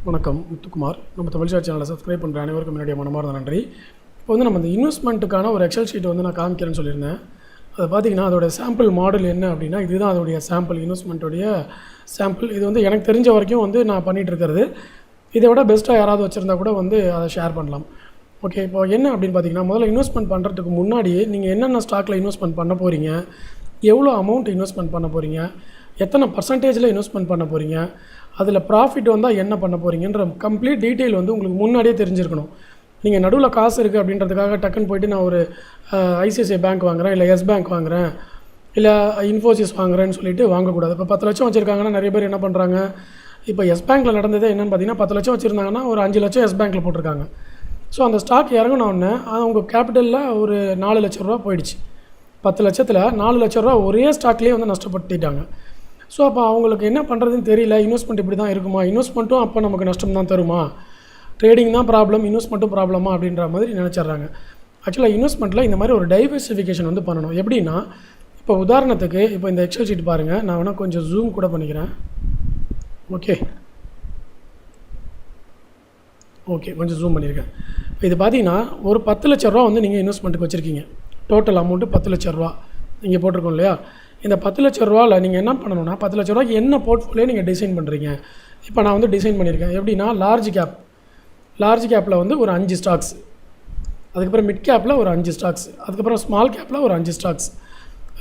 வணக்கம், முத்துக்குமார். நம்ம தமிழ் சேனலை சப்ஸ்கிரைப் பண்ணுற அனைவருக்கும் என்னுடைய மனமார்ந்த நன்றி. இப்போ வந்து நம்ம இந்த இன்வெஸ்ட்மெண்ட்டுக்கான ஒரு எக்ஸல் ஷீட் வந்து நான் காமிக்கிறேன்னு சொல்லியிருந்தேன். அதை பார்த்திங்கன்னா அதோட சாம்பிள் மாடல் என்ன அப்படின்னா, இதுதான் அதோடைய சாம்பிள், இன்வெஸ்ட்மெண்ட்டுடைய சாம்பிள். இது வந்து எனக்கு தெரிஞ்ச வரைக்கும் வந்து நான் பண்ணிகிட்ருக்கிறது. இதை விட பெஸ்ட்டாக யாராவது வச்சுருந்தா கூட வந்து அதை ஷேர் பண்ணலாம். ஓகே, இப்போ என்ன அப்படின்னு பார்த்தீங்கன்னா, முதல்ல இன்வெஸ்ட்மெண்ட் பண்ணுறதுக்கு முன்னாடியே நீங்கள் என்னென்ன ஸ்டாக்கில் இன்வெஸ்ட்மெண்ட் பண்ண போகிறீங்க, எவ்வளோ அமௌண்ட் இன்வெஸ்ட்மெண்ட் பண்ண போகிறீங்க, எத்தனை பர்சன்டேஜில் இன்வெஸ்ட்மெண்ட் பண்ண போகிறீங்க, அதில் ப்ராஃபிட் வந்தால் என்ன பண்ண போகிறீங்கன்ற கம்ப்ளீட் டீட்டெயில் வந்து உங்களுக்கு முன்னாடியே தெரிஞ்சிருக்கணும். நீங்கள் நடுவில் காசு இருக்குது அப்படின்றதுக்காக டக்குன்னு போய்ட்டு நான் ஒரு ஐசிஐசிஐ பேங்க் வாங்குகிறேன், இல்லை எஸ் பேங்க் வாங்குகிறேன், இல்லை இன்ஃபோசிஸ் வாங்குறேன்னு சொல்லிட்டு வாங்கக்கூடாது. இப்போ 10 லட்சம் வச்சுருக்காங்கன்னா நிறைய பேர் என்ன பண்ணுறாங்க, இப்போ எஸ் பேங்க்கில் நடந்ததே என்னென்னு பார்த்தீங்கன்னா, 10 லட்சம் வச்சுருந்தாங்கன்னா ஒரு 5 லட்சம் எஸ் பேங்க்கில் போட்டிருக்காங்க. ஸோ அந்த ஸ்டாக் இறங்கினோடனே அவங்க கேபிட்டலில் ஒரு 4 லட்ச ரூபா போயிடுச்சு. 10 லட்சத்தில் 4 லட்ச ரூபா ஒரே ஸ்டாக்லேயே வந்து நஷ்டப்படுத்திட்டாங்க. ஸோ அப்போ அவங்களுக்கு என்ன பண்ணுறதுன்னு தெரியல. இன்வெஸ்ட்மெண்ட் இப்படி தான் இருக்குமா, இன்வெஸ்ட்மெண்ட்டும் அப்போ நமக்கு நஷ்டம் தான் தருமா, ட்ரேடிங் தான் ப்ராப்ளம், இன்வெஸ்ட்மெண்ட்டும் ப்ராப்ளமா அப்படின்ற மாதிரி நினச்சிட்றாங்க. ஆக்சுவலாக இன்வெஸ்ட்மெண்ட்டில் இந்த மாதிரி ஒரு டைவர்சிஃபிகேஷன் வந்து பண்ணணும். எப்படின்னா, இப்போ உதாரணத்துக்கு இப்போ இந்த எக்ஸல் ஷீட் பாருங்கள், நான் வேணால் கொஞ்சம் ஜூம் கூட பண்ணிக்கிறேன். ஓகே, கொஞ்சம் ஜூம் பண்ணியிருக்கேன். இது பார்த்தீங்கன்னா ஒரு 10 லட்ச ரூபா வந்து நீங்கள் இன்வெஸ்ட்மெண்ட்டுக்கு வச்சுருக்கீங்க. டோட்டல் அமௌண்ட்டு 10 லட்ச ரூபா நீங்கள் போட்டிருக்கோம் இல்லையா. இந்த 10 லட்ச ரூபாவில் நீங்கள் என்ன பண்ணணும்னா, 10 லட்ச ரூபாய்க்கு என்ன போர்ட்ஃபோலியோ நீங்கள் டிசைன் பண்ணுறீங்க. இப்போ நான் வந்து டிசைன் பண்ணியிருக்கேன். எப்படின்னா, லார்ஜ் கேப்பில் வந்து ஒரு 5 ஸ்டாக்ஸ், அதுக்கப்புறம் மிட் கேப்பில் ஒரு 5 ஸ்டாக்ஸ், அதுக்கப்புறம் ஸ்மால் கேப்பில் ஒரு 5 ஸ்டாக்ஸ்,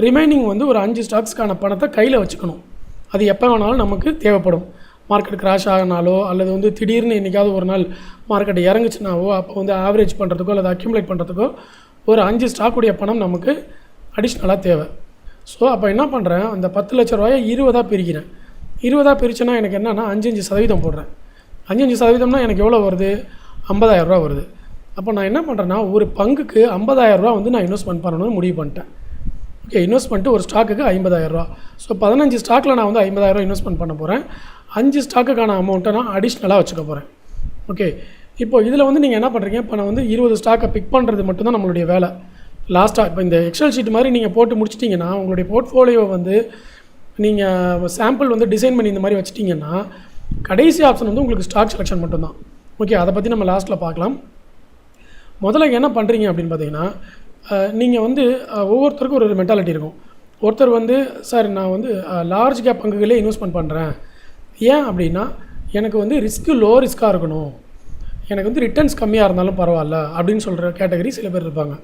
ரிமைனிங் வந்து ஒரு 5 ஸ்டாக்ஸ்க்கான பணத்தை கையில் வச்சுக்கணும். அது எப்போ வேணாலும் நமக்கு தேவைப்படும். மார்க்கெட் கிராஷ் ஆகினாலோ அல்லது வந்து திடீர்னு என்றைக்காவது ஒரு நாள் மார்க்கெட் இறங்குச்சுனாவோ அப்போ வந்து ஆவரேஜ் பண்ணுறதுக்கோ அல்லது அக்யூமுலேட் பண்ணுறதுக்கோ ஒரு 5 ஸ்டாக்குடைய பணம் நமக்கு அடிஷ்னலாக தேவை. ஸோ அப்போ என்ன பண்ணுறேன், அந்த 10 லட்ச ரூபாயை 20 பிரிக்கிறேன். 20 பிரிச்சுன்னா எனக்கு என்னென்னா 5% போடுறேன். 5% எனக்கு எவ்வளோ வருது, 50,000 ரூபா வருது. அப்போ நான் என்ன பண்ணுறேன்னா, ஒரு பங்குக்கு 50,000 ரூபா வந்து நான் இன்வெஸ்ட்மெண்ட் பண்ணணும்னு முடிவு பண்ணிட்டேன். ஓகே, இன்வெஸ்ட்மெண்ட்டு ஒரு ஸ்டாக்குக்கு 50,000 ரூபா. ஸோ 15 ஸ்டாக்கில் நான் வந்து 50,000 ரூபா இன்வெஸ்ட்மெண்ட் பண்ண போகிறேன். 5 ஸ்டாக்குக்கான அமௌண்ட்டை நான் அடிஷ்னலாக வச்சுக்க போகிறேன். ஓகே, இப்போ இதில் வந்து நீங்கள் என்ன பண்ணுறீங்க, இப்போ நான் வந்து 20 ஸ்டாக்கை பிக் பண்ணுறது மட்டும்தான் நம்மளுடைய வேலை. லாஸ்ட்டாக இப்போ இந்த எக்ஸல் ஷீட் மாதிரி நீங்கள் போட்டு முடிச்சிட்டிங்கன்னா, உங்களுடைய போர்ட்ஃபோலியோ வந்து நீங்கள் சாம்பிள் வந்து டிசைன் பண்ணி இந்த மாதிரி வச்சிட்டிங்கன்னா, கடைசி ஆப்ஷன் வந்து உங்களுக்கு ஸ்டாக் செலெக்ஷன் மட்டும்தான். ஓகே, அதை பற்றி நம்ம லாஸ்ட்டில் பார்க்கலாம். முதல்ல என்ன பண்ணுறீங்க அப்படின்னு பார்த்தீங்கன்னா, நீங்கள் வந்து ஒவ்வொருத்தருக்கும் ஒரு மென்டாலிட்டி இருக்கும். ஒருத்தர் வந்து, சார் நான் வந்து லார்ஜ் கேப் பங்குகளே இன்வெஸ்ட்மெண்ட் பண்ணுறேன், ஏன் அப்படின்னா எனக்கு வந்து லோ ரிஸ்க்காக இருக்கணும், எனக்கு வந்து ரிட்டர்ன்ஸ் கம்மியாக இருந்தாலும் பரவாயில்ல அப்படின்னு சொல்கிற கேட்டகரி சில பேர் இருப்பாங்க.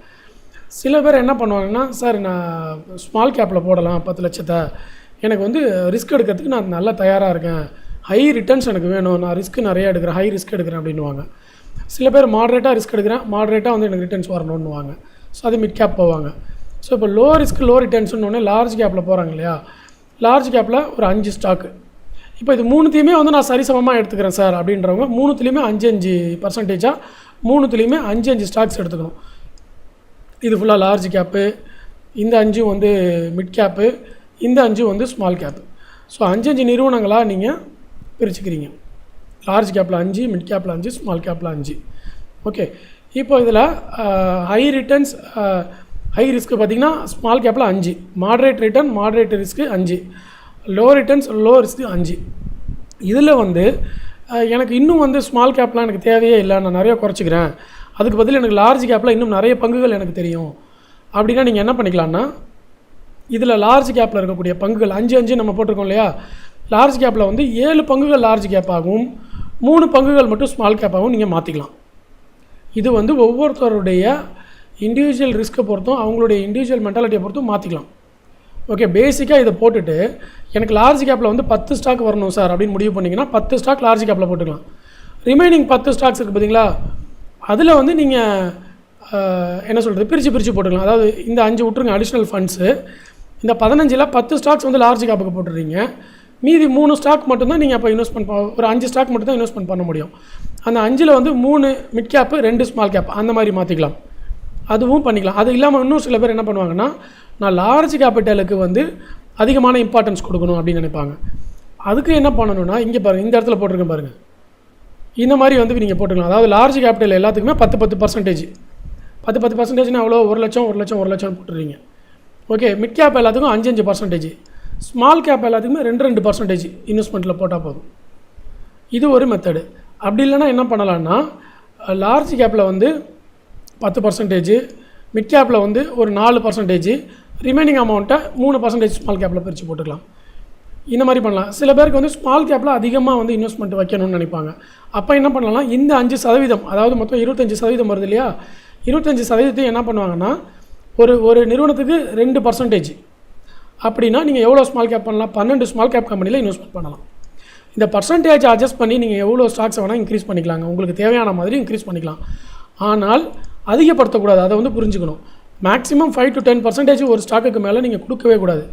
சில பேர் என்ன பண்ணுவாங்கன்னா, சார் நான் ஸ்மால் கேப்பில் போடலாம் 10 லட்சத்தை, எனக்கு வந்து ரிஸ்க் எடுக்கிறதுக்கு நான் நல்லா தயாராக இருக்கேன், ஹை ரிட்டர்ன்ஸ் எனக்கு வேணும், நான் ரிஸ்க் நிறையா எடுக்கிறேன், ஹை ரிஸ்க் எடுக்கிறேன் அப்படின்னுவாங்க. சில பேர் மாட்ரேட்டாக ரிஸ்க் எடுக்கிறேன், மாட்ரேட்டாக வந்து எனக்கு ரிட்டர்ன்ஸ் வரணுன்னுவாங்க. ஸோ அது மிட் கேப் போவாங்க. ஸோ இப்போ லோ ரிஸ்க் லோ ரிட்டர்ன்ஸ்னு லார்ஜ் கேப்பில் போகிறாங்க இல்லையா. லார்ஜ் கேப்பில் ஒரு 5 ஸ்டாக்கு, இப்போ இது 3த்தையுமே வந்து நான் சரிசமமாக எடுத்துக்கிறேன் சார் அப்படின்றவங்க 3த்துலேயுமே 5% 3த்துலேயுமே 5 ஸ்டாக்ஸ் எடுத்துக்கணும். இது ஃபுல்லாக லார்ஜ் கேப்பு, இந்த 5 வந்து மிட் கேப்பு, இந்த 5 வந்து ஸ்மால் கேப்பு. ஸோ 5 நிறுவனங்களாக நீங்கள் பிரிச்சுக்கிறீங்க. லார்ஜ் கேப்பில் 5, மிட் கேப்பில் 5, ஸ்மால் கேப்பில் 5. ஓகே, இப்போ இதில் ஹை ரிட்டர்ன்ஸ் ஹை ரிஸ்க்கு பார்த்திங்கன்னா ஸ்மால் கேப்பில் 5, moderate return moderate risk 5, low returns low risk 5. இதில் வந்து எனக்கு இன்னும் வந்து ஸ்மால் கேப்லாம் எனக்கு தேவையே இல்லை, நான் நிறையா குறைச்சிக்கிறேன், அதுக்கு பதில் எனக்கு லார்ஜ் கேப்பில் இன்னும் நிறைய பங்குகள் எனக்கு தெரியும் அப்படின்னா நீங்கள் என்ன பண்ணிக்கலான்னா, இதில் லார்ஜ் கேப்பில் இருக்கக்கூடிய பங்குகள் 5 நம்ம போட்டிருக்கோம் இல்லையா. லார்ஜ் கேப்பில் வந்து 7 பங்குகள் லார்ஜ் கேப்பாகவும் 3 பங்குகள் மட்டும் ஸ்மால் கேப்பாகவும் நீங்கள் மாற்றிக்கலாம். இது வந்து ஒவ்வொருத்தருடைய இண்டிவிஜுவல் ரிஸ்க்கை பொறுத்தும் அவங்களுடைய இண்டிவிஜுவல் மென்டாலிட்டியை பொறுத்தும் மாற்றிக்கலாம். ஓகே, பேசிக்காக இதை போட்டுட்டு எனக்கு லார்ஜ் கேப்பில் வந்து 10 ஸ்டாக் வரணும் சார் அப்படின்னு முடிவு பண்ணிங்கன்னா 10 ஸ்டாக் லார்ஜ் கேப்பில் போட்டுக்கலாம். ரிமைனிங் 10 ஸ்டாக்ஸ் இருக்குது பார்த்தீங்களா, அதில் வந்து நீங்கள் என்ன சொல்கிறது, பிரித்து போட்டுக்கலாம். அதாவது இந்த 5 விட்டுருங்க அடிஷ்னல் ஃபண்ட்ஸு, இந்த 15ல் 10 ஸ்டாக்ஸ் வந்து லார்ஜ் கேப்புக்கு போட்டுடுறீங்க, மீதி 3 ஸ்டாக் மட்டும்தான் நீங்கள் அப்போ இன்வெஸ்ட்மெண்ட் ஒரு 5 ஸ்டாக் மட்டும் தான் இன்வெஸ்ட்மெண்ட் பண்ண முடியும். அந்த 5ல் வந்து 3 மிட் கேப்பு 2 ஸ்மால் கேப் அந்த மாதிரி மாற்றிக்கலாம். அதுவும் பண்ணிக்கலாம். அது இல்லாமல் இன்னும் சில பேர் என்ன பண்ணுவாங்கன்னா, நான் லார்ஜ் கேபிட்டலுக்கு வந்து அதிகமான இம்பார்ட்டன்ஸ் கொடுக்கணும் அப்படின்னு நினைப்பாங்க. அதுக்கு என்ன பண்ணணும்னா, இங்கே பாருங்கள், இந்த இடத்துல போட்டிருக்கேன் பாருங்கள், இந்த மாதிரி வந்து நீங்கள் போட்டுக்கலாம். அதாவது லார்ஜ் கேபிட்டல் எல்லாத்துக்குமே 10% 10% அவ்வளோ 1 லட்சம் போட்டுறீங்க. ஓகே, மிட் கேப் எல்லாத்துக்கும் 5% ஸ்மால் கேப் எல்லாத்துக்குமே 2% இன்வெஸ்ட்மெண்ட்டில் போட்டால் போதும். இது ஒரு மெத்தடு. அப்படி இல்லைனா என்ன பண்ணலான்னா லார்ஜ் கேப்பில் வந்து 10%, மிட் கேப்பில் வந்து ஒரு 4%, ரிமைனிங் அமௌண்ட்டை 3% ஸ்மால் கேப்பில் பிரித்து போட்டுக்கலாம். இந்த மாதிரி பண்ணலாம். சில பேருக்கு வந்து ஸ்மால் கேப்பில் அதிகமாக வந்து இன்வெஸ்ட்மெண்ட் வைக்கணும்னு நினைப்பாங்க. அப்போ என்ன பண்ணலாம், இந்த 5%, அதாவது மொத்தம் 25% வருது இல்லையா, 25% என்ன பண்ணுவாங்கன்னா ஒரு நிறுவனத்துக்கு 2% அப்படின்னா நீங்கள் எவ்வளோ ஸ்மால் கேப் பண்ணலாம், 12 ஸ்மால் கேப் கம்பெனியில் இன்வெஸ்ட்மெண்ட் பண்ணலாம். இந்த பர்சன்டேஜ் அட்ஜஸ்ட் பண்ணி நீங்கள் எவ்வளோ ஸ்டாக்ஸ் வேணால் இன்க்ரீஸ் பண்ணிக்கலாங்க, உங்களுக்கு தேவையான மாதிரி இன்க்ரீஸ் பண்ணிக்கலாம். ஆனால் அதிகப்படுத்தக்கூடாது, அதை வந்து புரிஞ்சுக்கணும். மேக்ஸிமம் 5 to 10% ஒரு ஸ்டாக்குக்கு மேலே நீங்கள் கொடுக்கவே கூடாது.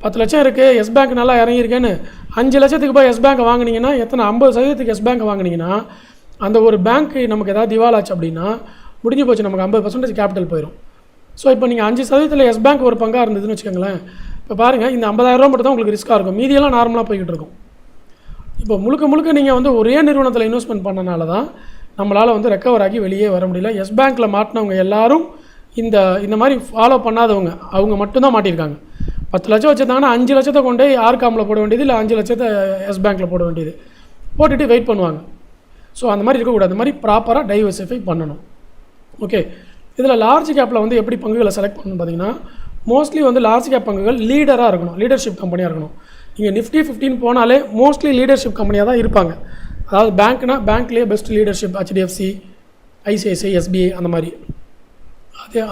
10 லட்சம் இருக்குது, எஸ் பேங்க் நல்லா இறங்கியிருக்கேன்னு 5 லட்சத்துக்கு போய் எஸ் பேங்க் வாங்கினீங்கன்னா, எத்தனை 50% எஸ் பேங்க் வாங்கினீங்கன்னா அந்த ஒரு பேங்க் நமக்கு ஏதாவது திவாலாச்சு அப்படின்னா முடிஞ்சு போச்சு, நமக்கு 50% கேபிட்டல் போயிடும். ஸோ இப்போ நீங்கள் 5% எஸ் பேங்க் ஒரு பங்காக இருந்ததுன்னு வச்சுக்கோங்களேன். இப்போ பாருங்கள், இந்த 50,000 மட்டும் தான் உங்களுக்கு ரிஸ்க்காக இருக்கும், மீதியெல்லாம் நார்மலாக போய்கிட்டு இருக்கும். இப்போ முழுக்க நீங்கள் வந்து ஒரே நிறுவனத்தில் இன்வெஸ்ட்மெண்ட் பண்ணனால தான் நம்மளால் வந்து ரெக்கவர் ஆகி வெளியே வர முடியல. எஸ் பேங்க்கில் மாட்டினவங்க எல்லாரும் இந்த மாதிரி ஃபாலோ பண்ணாதவங்க, அவங்க மட்டும்தான் மாட்டியிருக்காங்க. 10 லட்சம் வச்சுருந்தாங்கன்னா 5 லட்சத்தை கொண்டு ஆர்காமில் போட வேண்டியது, இல்லை 5 லட்சத்தை எஸ் பேங்க்கில் போட வேண்டியது, போட்டுட்டு வெயிட் பண்ணுவாங்க. ஸோ அந்த மாதிரி இருக்கக்கூடாது, அந்த மாதிரி ப்ராப்பராக டைவர்சிஃபை பண்ணணும். ஓகே, இதில் லார்ஜ் கேப்பில் வந்து எப்படி பங்குகளை செலக்ட் பண்ணணும்னு பார்த்தீங்கன்னா, மோஸ்ட்லி வந்து லார்ஜ் கேப் பங்குகள் லீடராக இருக்கணும், லீடர்ஷிப் கம்பெனியாக இருக்கணும். நீங்கள் நிஃப்டி 15 போனாலே மோஸ்ட்லி லீடர்ஷிப் கம்பெனியாக தான் இருப்பாங்க. அதாவது பேங்க்னா பேங்க்லேயே best leadership, HDFC, ICICI, SBI அந்த மாதிரி.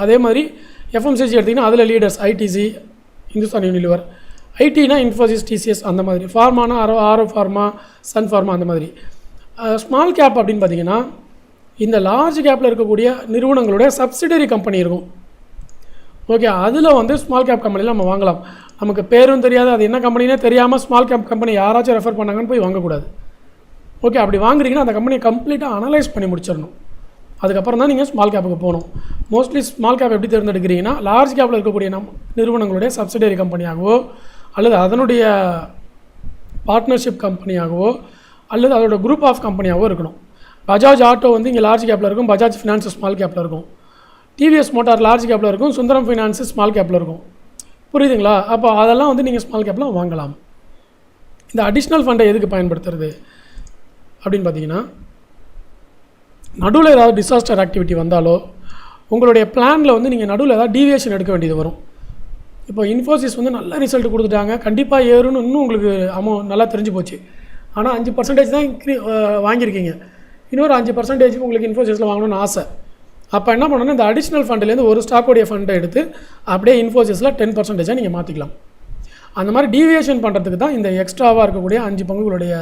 அதே மாதிரி FMCG எடுத்திங்கன்னா அதில் லீடர்ஸ் ITC, இந்துஸ்தான் யூனிலிவர், ஐடினா இன்ஃபோசிஸ், TCS அந்த மாதிரி, ஃபார்மானா ஆரோ ஃபார்மா, சன் ஃபார்மா அந்த மாதிரி. ஸ்மால் கேப் அப்படின்னு பார்த்தீங்கன்னா இந்த லார்ஜ் கேப்பில் இருக்கக்கூடிய நிறுவனங்களுடைய சப்சிடரி கம்பெனி இருக்கும். ஓகே, அதில் வந்து ஸ்மால் கேப் கம்பெனியில் நம்ம வாங்கலாம். நமக்கு பேரும் தெரியாது, அது என்ன கம்பெனினே தெரியாமல் ஸ்மால் கேப் கம்பெனி யாராச்சும் ரெஃபர் பண்ணாங்கன்னு போய் வாங்கக்கூடாது. ஓகே, அப்படி வாங்குறீங்கன்னா அந்த கம்பெனியை கம்ப்ளீட்டாக அனலைஸ் பண்ணி முடிச்சிடணும். அதுக்கப்புறம் தான் நீங்கள் ஸ்மால் கேப்புக்கு போகணும். மோஸ்ட்லி ஸ்மால் கேப் எப்படி தேர்ந்தெடுக்கிறீங்கன்னா, லார்ஜ் கேப்பில் இருக்கக்கூடிய நிறுவனங்களுடைய சப்சிடரி கம்பெனியாகவோ, அல்லது அதனுடைய பார்ட்னர்ஷிப் கம்பெனியாகவோ, அல்லது அதோட குரூப் ஆஃப் கம்பெனியாகவோ இருக்கணும். பஜாஜ் ஆட்டோ வந்து இங்கே லார்ஜ் கேப்பில் இருக்கும், பஜாஜ் ஃபினான்ஸ் ஸ்மால் கேப்பில் இருக்கும், டிவிஎஸ் மோட்டார் லார்ஜ் கேப்பில் இருக்கும், சுந்தரம் ஃபினான்ஸ் ஸ்மால் கேப்பில் இருக்கும். புரியுதுங்களா? அப்போ அதெல்லாம் வந்து நீங்கள் ஸ்மால் கேப்பில் வாங்கலாம். இந்த அடிஷ்னல் ஃபண்டை எதுக்கு பயன்படுத்துறது அப்படின்னு பார்த்தீங்கன்னா, நடுவில் ஏதாவது டிசாஸ்டர் ஆக்டிவிட்டி வந்தாலோ, உங்களுடைய பிளானில் வந்து நீங்கள் நடுவில் ஏதாவது டீவியேஷன் எடுக்க வேண்டியது வரும். இப்போ இன்ஃபோசிஸ் வந்து நல்ல ரிசல்ட் கொடுத்துட்டாங்க, கண்டிப்பாக ஏறுன்னு இன்னும் உங்களுக்கு நல்லா தெரிஞ்சு போச்சு. ஆனால் 5% தான் வாங்கியிருக்கீங்க, இன்னொரு 5% உங்களுக்கு இன்ஃபோசிஸில் வாங்கணும்னு ஆசை. அப்போ என்ன பண்ணணும்னா, இந்த அடிஷ்னல் ஃபண்டிலேருந்து ஒரு ஸ்டாக்கோடைய ஃபண்டை எடுத்து அப்படியே இன்ஃபோசிஸில் 10% நீங்கள் மாற்றிக்கலாம். அந்த மாதிரி டீவியேஷன் பண்ணுறதுக்கு தான் இந்த எக்ஸ்ட்ராவாக இருக்கக்கூடிய 5 பங்குகளுடைய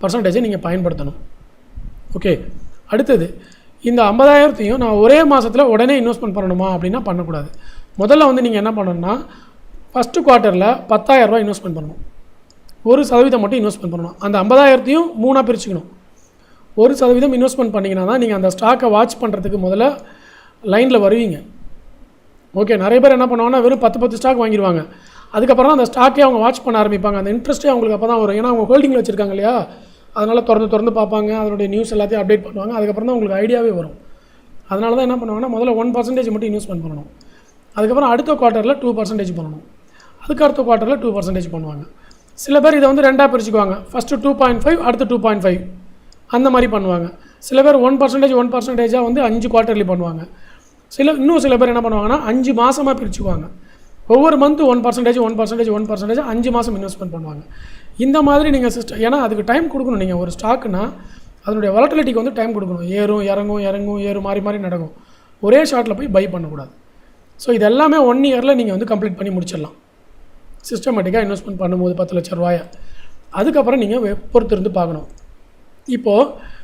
பர்சன்டேஜை நீங்கள் பயன்படுத்தணும். ஓகே, அடுத்தது இந்த 50,000 நான் ஒரே மாதத்தில் உடனே இன்வெஸ்ட்மெண்ட் பண்ணணுமா அப்படின்னா பண்ணக்கூடாது. முதல்ல வந்து நீங்கள் என்ன பண்ணணும்னா, ஃபஸ்ட்டு குவார்ட்டரில் 10,000 இன்வெஸ்ட்மெண்ட் பண்ணணும், 1% மட்டும் இன்வெஸ்ட்மெண்ட் பண்ணணும். அந்த 50,000 3ஆக பிரிச்சுக்கணும். 1% இன்வெஸ்ட்மெண்ட் பண்ணிங்கன்னா தான் நீங்கள் அந்த ஸ்டாக்கை வாட்ச் பண்ணுறதுக்கு முதல்ல லைனில் வருவீங்க. ஓகே, நிறைய பேர் என்ன பண்ணுவாங்கன்னா வெறும் 10 ஸ்டாக் வாங்கிடுவாங்க, அதுக்கப்புறம் தான் அந்த ஸ்டாக்கே அவங்க வாட்ச் பண்ண ஆரம்பிப்பாங்க. அந்த இன்ட்ரெஸ்ட்டே அவங்களுக்கு அப்போ தான் வரும், ஏன்னா அவங்க ஹோல்டிங்கில் வச்சுருக்காங்க இல்லையா, அதனால் திறந்து பார்ப்பாங்க, அதனுடைய நியூஸ் எல்லாத்தையும் அப்டேட் பண்ணுவாங்க, அதுக்கப்புறம் தான் உங்களுக்கு ஐடியாவே வரும். அதனால தான் என்ன பண்ணுவாங்கன்னா, முதல்ல 1% மட்டும் இன்வெஸ்ட்மெண்ட் பண்ணணும், அதுக்கப்புறம் அடுத்த குவார்ட்டரில் 2% பண்ணணும், அதுக்கு அடுத்த குவார்ட்டரில் 2% பண்ணுவாங்க. சில பேர் இதை வந்து 2ஆக பிரிச்சுக்குவாங்க, ஃபஸ்ட்டு 2.5 அடுத்து 2.5 அந்த மாதிரி பண்ணுவாங்க. சில பேர் 1% வந்து 5 குவார்ட்டர்லி பண்ணுவாங்க. இன்னும் சில பேர் என்ன பண்ணுவாங்கன்னா 5 மாதமாக பிரிச்சுக்குவாங்க, ஒவ்வொரு மந்த்து 1%, 5 மாதம் இன்வெஸ்ட்மெண்ட் பண்ணுவாங்க. இந்த மாதிரி நீங்கள் சிஸ்டம், ஏன்னா அதுக்கு டைம் கொடுக்கணும். நீங்கள் ஒரு ஸ்டாக்குனா அதனுடைய வாலட்டிலிட்டிக்கு வந்து டைம் கொடுக்கணும், ஏறும் ஏறும் மாறி நடக்கும், ஒரே ஷார்ட்டில் போய் பை பண்ணக்கூடாது. ஸோ இது எல்லாமே 1 இயரில் நீங்கள் வந்து கம்ப்ளீட் பண்ணி முடிச்சிடலாம், சிஸ்டமேட்டிக்காக இன்வெஸ்ட்மெண்ட் பண்ணும்போது 10 லட்ச ரூபாயை. அதுக்கப்புறம் நீங்கள் பொறுத்திருந்து பார்க்கணும். இப்போது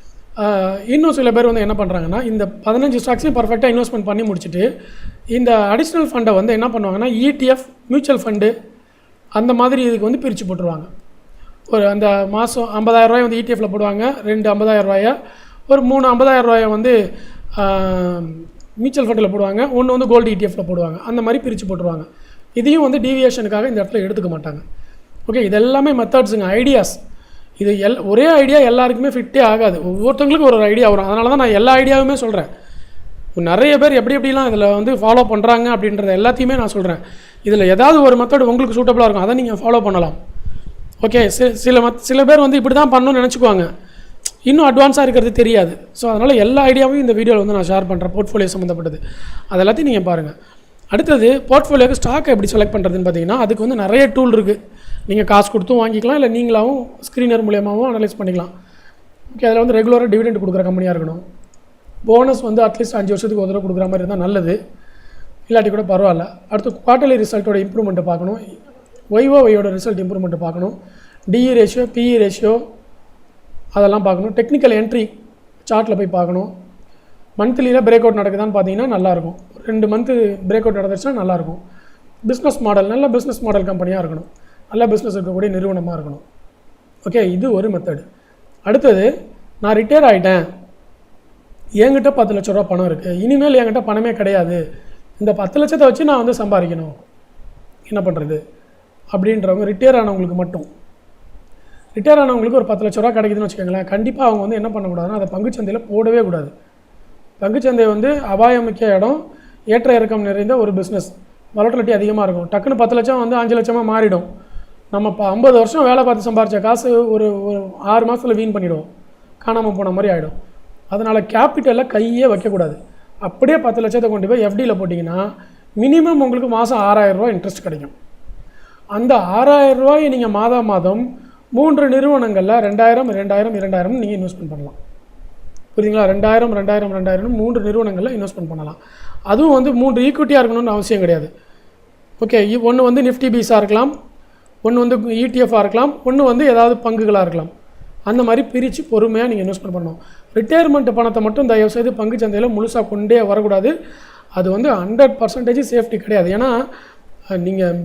இன்னும் சில பேர் வந்து என்ன பண்ணுறாங்கன்னா, இந்த 15 ஸ்டாக்ஸையும் பர்ஃபெக்டாக இன்வெஸ்ட்மெண்ட் பண்ணி முடிச்சுட்டு இந்த அடிஷ்னல் ஃபண்டை வந்து என்ன பண்ணுவாங்கன்னா, ETF, மியூச்சுவல் ஃபண்டு அந்த மாதிரி இதுக்கு வந்து பிரித்து போட்டுருவாங்க. ஒரு அந்த மாதம் 50,000 வந்து ETFல போடுவாங்க, 2 50,000, ஒரு 3 50,000 வந்து மியூச்சுவல் ஃபண்டில் போடுவாங்க, ஒன்று வந்து கோல்டு ETFல போடுவாங்க. அந்த மாதிரி பிரித்து போட்டுருவாங்க. இதையும் வந்து டீவியேஷனுக்காக இந்த இடத்துல எடுத்துக்க மாட்டாங்க. ஓகே, இது எல்லாமே மெத்தட்ஸுங்க, ஐடியாஸ். இது ஒரே ஐடியா எல்லாருக்குமே ஃபிட்டே ஆகாது, ஒவ்வொருத்தவங்களுக்கும் ஒரு ஐடியா வரும். அதனால தான் நான் எல்லா ஐடியாவுமே சொல்கிறேன். நிறைய பேர் எப்படிலாம் இதில் வந்து ஃபாலோ பண்ணுறாங்க அப்படின்றத எல்லாத்தையுமே நான் சொல்கிறேன். இதில் ஏதாவது ஒரு மெத்தட் உங்களுக்கு சூட்டபுளாக இருக்கும், அதை நீங்கள் ஃபாலோ பண்ணலாம். ஓகே, சில பேர் வந்து இப்படி தான் பண்ணணும்னு நினச்சிக்குவாங்க. இன்னும் அட்வான்ஸாக இருக்கிறது தெரியாது. ஸோ அதனால் எல்லா ஐடியாவும் இந்த வீடியோவில் வந்து நான் ஷேர் பண்ணுறேன், போர்ட்ஃபோலியோ சம்மந்தப்பட்டது. அது எல்லாத்தையும் நீங்கள் பாருங்கள். அடுத்தது போர்ட்ஃபோலியோக்கு ஸ்டாக் எப்படி செலக்ட் பண்ணுறதுன்னு பார்த்தீங்கன்னா, அதுக்கு வந்து நிறைய டூல் இருக்குது. நீங்கள் காசு கொடுத்தும் வாங்கிக்கலாம், இல்லை நீங்களாகவும் ஸ்க்ரீனர் மூலியமாகவும் அனலைஸ் பண்ணிக்கலாம். ஓகே, அதில் வந்து ரெகுலராக டிவிடெண்ட் கொடுக்குற கம்பெனியாக இருக்கணும். போனஸ் வந்து அட்லீஸ்ட் 5 வருஷத்துக்கு ஒரு தடவை கொடுக்குற மாதிரி இருந்தால் நல்லது, இல்லாட்டி கூட பரவாயில்ல. அடுத்து குவார்ட்டர்லி ரிசல்ட்டோட இம்ப்ரூவ்மெண்ட்டை பார்க்கணும், ஒய்ஓஒயோட ரிசல்ட் இம்ப்ரூவ்மெண்ட்டை பார்க்கணும், டிஇ ரேஷியோ, பிஇ ரேஷியோ அதெல்லாம் பார்க்கணும். டெக்னிக்கல் என்ட்ரி சார்ட்டில் போய் பார்க்கணும். மந்த்லியில் பிரேக் அவுட் நடக்குதான்னு பார்த்தீங்கன்னா நல்லாயிருக்கும். 2 மந்த்து பிரேக் அவுட் நடந்துச்சுன்னா நல்லாயிருக்கும். பிஸ்னஸ் மாடல், நல்ல பிஸ்னஸ் மாடல் கம்பெனியாக இருக்கணும், நல்ல பிஸ்னஸ் இருக்கக்கூடிய நிறுவனமாக இருக்கணும். ஓகே, இது ஒரு மெத்தடு. அடுத்தது, நான் ரிட்டையர் ஆகிட்டேன், என்கிட்ட 10 லட்ச ரூபா பணம் இருக்குது, இனிமேல் என்கிட்ட பணமே கிடையாது, இந்த 10 லட்சத்தை வச்சு நான் வந்து சம்பாதிக்கணும், என்ன பண்ணுறது அப்படின்றவங்க, ரிட்டையர் ஆனவங்களுக்கு மட்டும். ரிட்டையர் ஆனவங்களுக்கு ஒரு 10 லட்ச ரூபா கிடைக்குதுன்னு வச்சுக்கோங்களேன். கண்டிப்பாக அவங்க வந்து என்ன பண்ணக்கூடாதுன்னா, அதை பங்குச்சந்தையில் போடவே கூடாது. பங்குச்சந்தை வந்து அபாயமிக்க இடம், ஏற்ற இறக்கம் நிறைந்த ஒரு பிஸ்னஸ், வாலட்டிலிட்டி அதிகமாக இருக்கும். டக்குன்னு 10 லட்சம் வந்து 5 லட்சமாக மாறிடும். நம்ம 50 வருஷம் வேலை பார்த்து சம்பாரித்த காசு ஒரு 6 மாதத்தில் வீண் பண்ணிவிடுவோம், காணாமல் போன மாதிரி ஆகிடும். அதனால் கேபிட்டலில் கையே வைக்கக்கூடாது. அப்படியே 10 லட்சத்தை கொண்டு போய் எஃப்டியில் போட்டிங்கன்னா மினிமம் உங்களுக்கு மாதம் 6000 ரூபா இன்ட்ரெஸ்ட் கிடைக்கும். அந்த 6000 ரூபாயை நீங்கள் மாதம் 3 நிறுவனங்களில் 2000 2000 2000 நீங்கள் இன்வெஸ்ட்மெண்ட் பண்ணலாம். புரியுதுங்களா? 2000 2000 2000 3 நிறுவனங்களில் இன்வெஸ்ட்மெண்ட் பண்ணலாம். அதுவும் வந்து 3 ஈக்விட்டியாக இருக்கணும்னு அவசியம் கிடையாது. ஓகே, ஒன்று வந்து நிஃப்டி பீஸாக இருக்கலாம், ஒன்று வந்து இடிஎஃபாக இருக்கலாம், ஒன்று வந்து ஏதாவது பங்குகளாக இருக்கலாம். அந்த மாதிரி பிரித்து பொறுமையாக நீங்கள் இன்வெஸ்ட்மெண்ட் பண்ணணும். ரிட்டையர்மெண்ட் பணத்தை மட்டும் தயவுசெய்து பங்கு சந்தையில் முழுசாக கொண்டே வரக்கூடாது. அது வந்து 100% சேஃப்டி கிடையாது. ஏன்னா நீங்கள்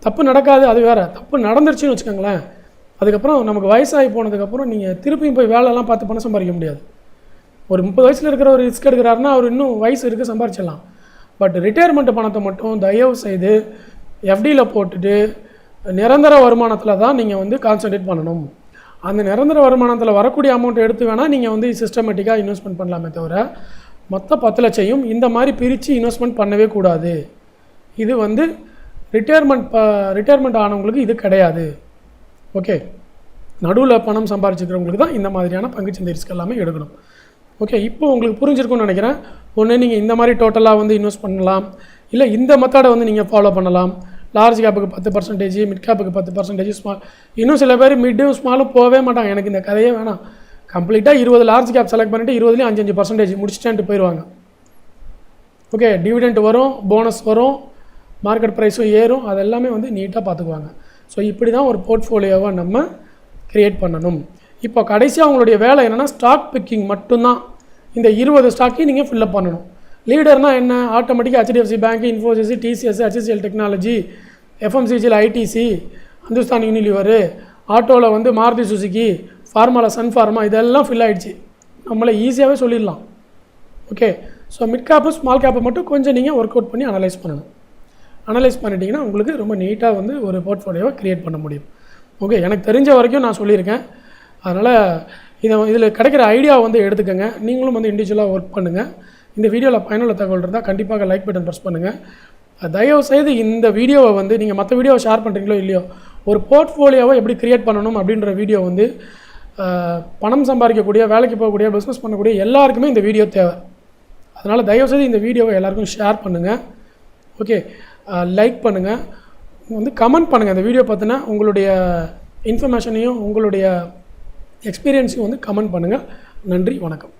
தப்பு நடக்காது, அது வேறு. தப்பு நடந்துருச்சுன்னு வச்சுக்கோங்களேன், அதுக்கப்புறம் நமக்கு வயசாகி போனதுக்கப்புறம் நீங்கள் திருப்பியும் போய் வேலைலாம் பார்த்து பணம் சம்பாதிக்க முடியாது. ஒரு 30 வயசில் இருக்கிற ஒரு ரிஸ்க் எடுக்கிறாருன்னா அவர் இன்னும் வயசு இருக்குது, சம்பாரிச்சிடலாம். பட் ரிட்டையர்மெண்ட் பணத்தை மட்டும் தயவு செய்து எஃப்டியில் போட்டுட்டு நிரந்தர வருமானத்தில் தான் நீங்கள் வந்து கான்சன்ட்ரேட் பண்ணணும். அந்த நிரந்தர வருமானத்தில் வரக்கூடிய அமௌண்ட்டை எடுத்து வேணால் நீங்கள் வந்து சிஸ்டமேட்டிக்காக இன்வெஸ்ட்மெண்ட் பண்ணலாமே தவிர மொத்த 10 லட்சையும் இந்த மாதிரி பிரித்து இன்வெஸ்ட்மெண்ட் பண்ணவே கூடாது. இது வந்து ரிட்டையர்மெண்ட் ஆனவங்களுக்கு இது கிடையாது. ஓகே, நடுவில் பணம் சம்பாரிச்சிக்கிறவங்களுக்கு தான் இந்த மாதிரியான பங்குச்சந்தை ரிஸ்க் எல்லாமே எடுக்கணும். ஓகே, இப்போ உங்களுக்கு புரிஞ்சிருக்கும்னு நினைக்கிறேன். ஒன்று நீங்கள் இந்த மாதிரி டோட்டலாக வந்து இன்வெஸ்ட் பண்ணலாம், இல்லை இந்த மெத்தடை வந்து நீங்கள் ஃபாலோ பண்ணலாம். லார்ஜ் கேப்புக்கு 10%, மிட் கேப்புக்கு 10%, ஸ்மால். இன்னும் சில பேர் மிட்டும் ஸ்மாலும் போகவே மாட்டாங்க. எனக்கு இந்த கதையே வேணாம், கம்ப்ளீட்டாக 20 லார்ஜ் கேப் செலக்ட் பண்ணிவிட்டு 20லேயும் 5% முடிச்சுட்டு போயிடுவாங்க. ஓகே, டிவிடெண்ட் வரும், போனஸ் வரும், மார்க்கெட் ப்ரைஸும் ஏறும், அது எல்லாமே வந்து நீட்டாக பார்த்துக்குவாங்க. ஸோ இப்படி தான் ஒரு போர்ட்ஃபோலியோவை நம்ம க்ரியேட் பண்ணணும். இப்போ கடைசியாக அவங்களுடைய வேலை என்னென்னா ஸ்டாக் பிக்கிங் மட்டும்தான். இந்த 20 ஸ்டாக்கையும் நீங்கள் ஃபில்லப் பண்ணணும். லீடர்னால் என்ன? ஆட்டோமேட்டிக்காக HDFC bank, Infosys, TCS, HCL technology, FMCGயில் ITC, ஹிந்துஸ்தான் யூனிலிவர், ஆட்டோவில் வந்து மாருதி சுசுகி, ஃபார்மாவில் சன் ஃபார்மா, இதெல்லாம் ஃபில் ஆகிடுச்சு. நம்மளை ஈஸியாகவே சொல்லிடலாம். Okay, so mid cap small கேப்பை மட்டும் கொஞ்சம் நீங்கள் ஒர்க் அவுட் பண்ணி அனலைஸ் பண்ணணும். அனலைஸ் பண்ணிட்டீங்கன்னா உங்களுக்கு ரொம்ப நீட்டாக வந்து ஒரு போர்ட்ஃபோலியோவை க்ரியேட் பண்ண முடியும். ஓகே, எனக்கு தெரிஞ்ச வரைக்கும் நான் சொல்லியிருக்கேன். அதனால் இதில் கிடைக்கிற ஐடியாவை வந்து எடுத்துக்கோங்க. நீங்களும் வந்து இண்டிவிஜுவலாக ஒர்க் பண்ணுங்கள். இந்த வீடியோவில் பயனுள்ள தகவல் இருந்தால் கண்டிப்பாக லைக் பட்டன் ப்ரெஸ் பண்ணுங்கள். தயவுசெய்து இந்த வீடியோவை வந்து நீங்கள் மற்ற வீடியோவை ஷேர் பண்ணுறீங்களோ இல்லையோ, ஒரு போர்ட்ஃபோலியோவை எப்படி க்ரியேட் பண்ணணும் அப்படின்ற வீடியோ வந்து பணம் சம்பாதிக்கக்கூடிய, வேலைக்கு போகக்கூடிய, பிஸ்னஸ் பண்ணக்கூடிய எல்லாருக்குமே இந்த வீடியோ தேவை. அதனால் தயவுசெய்து இந்த வீடியோவை எல்லாருக்கும் ஷேர் பண்ணுங்கள். ஓகே, லைக் பண்ணுங்கள், வந்து கமெண்ட் பண்ணுங்கள். இந்த வீடியோ பார்த்தினா உங்களுடைய இன்ஃபர்மேஷனையும் உங்களுடைய எக்ஸ்பீரியன்ஸையும் வந்து கமெண்ட் பண்ணுங்கள். நன்றி, வணக்கம்.